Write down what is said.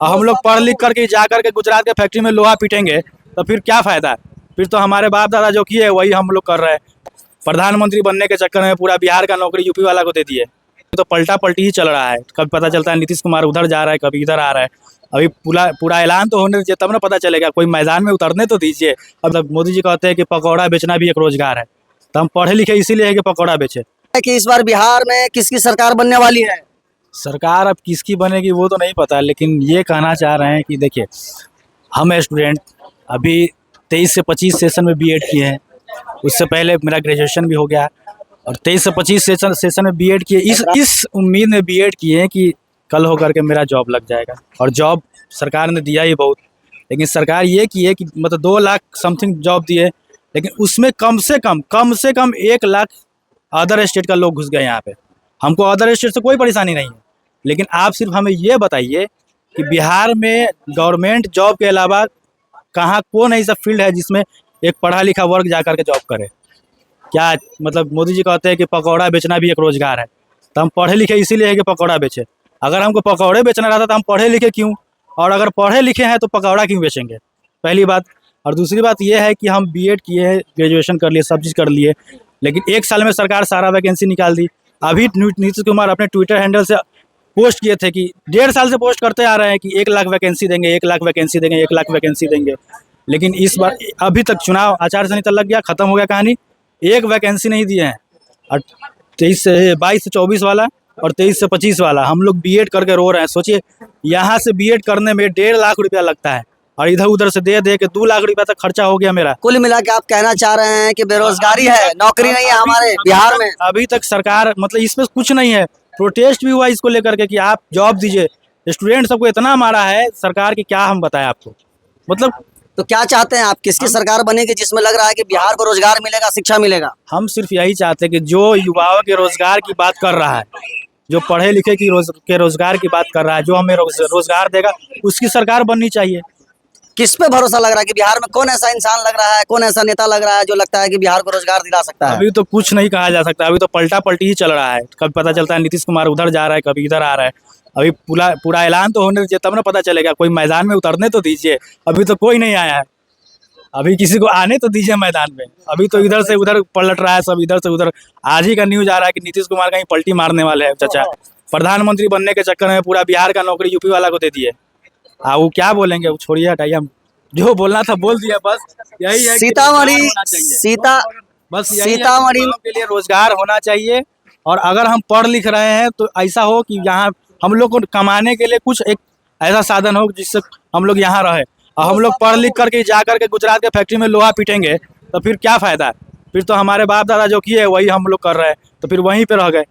और हम लोग पढ़ लिख करके जा करके गुजरात के फैक्ट्री में लोहा पीटेंगे तो फिर क्या फायदा है? फिर तो हमारे बाप दादा जो किए वही हम लोग कर रहे हैं। प्रधानमंत्री बनने के चक्कर में पूरा बिहार का नौकरी यूपी वाला को दे दिए। तो पलटा पलटी ही चल रहा है। कभी पता चलता है नीतीश कुमार उधर जा रहा है, कभी इधर आ रहा है। अभी पूरा पूरा ऐलान तो होने दीजिए तब ना पता चलेगा। कोई मैदान में उतरने तो दीजिए। अब मोदी जी कहते हैं कि पकौड़ा बेचना भी एक रोजगार है, तो हम पढ़े लिखे इसीलिए है कि पकौड़ा बेचे। कि इस बार बिहार में किसकी सरकार बनने वाली है? सरकार अब किसकी बनेगी वो तो नहीं पता, लेकिन ये कहना चाह रहे हैं कि देखिए, हम स्टूडेंट अभी 23 से 25 सेशन में बीएड किए हैं। उससे पहले मेरा ग्रेजुएशन भी हो गया और 23 से 25 सेशन में बीएड किए। इस उम्मीद में बीएड किए हैं कि कल हो करके मेरा जॉब लग जाएगा। और जॉब सरकार ने दिया ही बहुत, लेकिन सरकार ये की है कि मतलब 2 लाख समथिंग जॉब दिए, लेकिन उसमें कम से कम 1 लाख अदर स्टेट का लोग घुस गए यहाँ पे। हमको अदर स्टेट से कोई परेशानी नहीं है, लेकिन आप सिर्फ हमें ये बताइए कि बिहार में गवर्नमेंट जॉब के अलावा कहाँ कौन ऐसा फील्ड है जिसमें एक पढ़ा लिखा वर्ग जा करके जॉब करे? क्या मतलब मोदी जी कहते हैं कि पकौड़ा बेचना भी एक रोजगार है, तो हम पढ़े लिखे इसीलिए है कि पकौड़ा बेचे। अगर हमको पकौड़े बेचना रहता तो हम पढ़े लिखे क्यों? और अगर पढ़े लिखे हैं तो पकौड़ा क्यों बेचेंगे? पहली बात। और दूसरी बात यह है कि हम बीएड किए हैं, ग्रेजुएशन कर लिए, सब चीज़ कर लिए, लेकिन 1 साल में सरकार सारा वैकेंसी निकाल दी। अभी नीतीश कुमार अपने ट्विटर हैंडल से पोस्ट किए थे कि 1.5 साल से पोस्ट करते आ रहे हैं कि 1 लाख वैकेंसी देंगे, 1 लाख वैकेंसी देंगे, 1 लाख वैकेंसी देंगे। लेकिन इस बार अभी तक चुनाव आचार संहिता लग गया, खत्म हो गया कहानी, 1 वैकेंसी नहीं दिए हैं। और 22 से 24 वाला और 23 से 25 वाला हम लोग बीएड करके रो रहे हैं। सोचिए, यहाँ से बीएड करने में 1.5 लाख रुपया लगता है और इधर उधर से दे के 2 लाख रुपया तक खर्चा हो गया मेरा। कुल मिला के आप कहना चाह रहे हैं कि बेरोजगारी है, नौकरी नहीं है हमारे बिहार में? अभी तक सरकार मतलब इसमें कुछ नहीं है। प्रोटेस्ट भी हुआ इसको लेकर के कि आप जॉब दीजिए। स्टूडेंट सबको इतना मारा है सरकार की, क्या हम बताएं आपको। मतलब तो क्या चाहते हैं आप, किसकी सरकार बनेगी जिसमें लग रहा है कि बिहार को रोजगार मिलेगा, शिक्षा मिलेगा? हम सिर्फ यही चाहते हैं कि जो युवाओं के रोजगार की बात कर रहा है, जो पढ़े लिखे के रोजगार की बात कर रहा है, जो हमें रोजगार देगा, उसकी सरकार बननी चाहिए। किस पे भरोसा लग रहा है कि बिहार में कौन ऐसा इंसान लग रहा है, कौन ऐसा नेता लग रहा है जो लगता है कि बिहार को रोजगार दिला सकता है? अभी तो कुछ नहीं कहा जा सकता। अभी तो पलटा पलटी ही चल रहा है। कभी पता चलता है नीतीश कुमार उधर जा रहा है, कभी इधर आ रहा है। अभी पूरा ऐलान तो होने दीजिए तब ना पता चलेगा। कोई मैदान में उतरने तो दीजिए। अभी तो कोई नहीं आया है। अभी किसी को आने तो दीजिए मैदान में। अभी तो इधर से उधर पलट रहा है सब, इधर से उधर। आज ही का न्यूज आ रहा है कि नीतीश कुमार कहीं पलटी मारने वाले हैं चाचा। प्रधानमंत्री बनने के चक्कर में पूरा बिहार का नौकरी यूपी वाला को दे दिए। वो क्या बोलेंगे, वो छोड़िए, हटाइए। हम जो बोलना था बोल दिया, बस यही है। सीतामढ़ी के लिए रोजगार होना चाहिए। और अगर हम पढ़ लिख रहे हैं तो ऐसा हो कि यहाँ हम लोग को कमाने के लिए कुछ एक ऐसा साधन हो जिससे हम लोग यहाँ रहे। और हम लोग पढ़ लिख करके जा करके गुजरात के फैक्ट्री में लोहा पीटेंगे तो फिर क्या फायदा है? फिर तो हमारे बाप दादा जो किए वही हम लोग कर रहे हैं, तो फिर वहीं पे रह गए।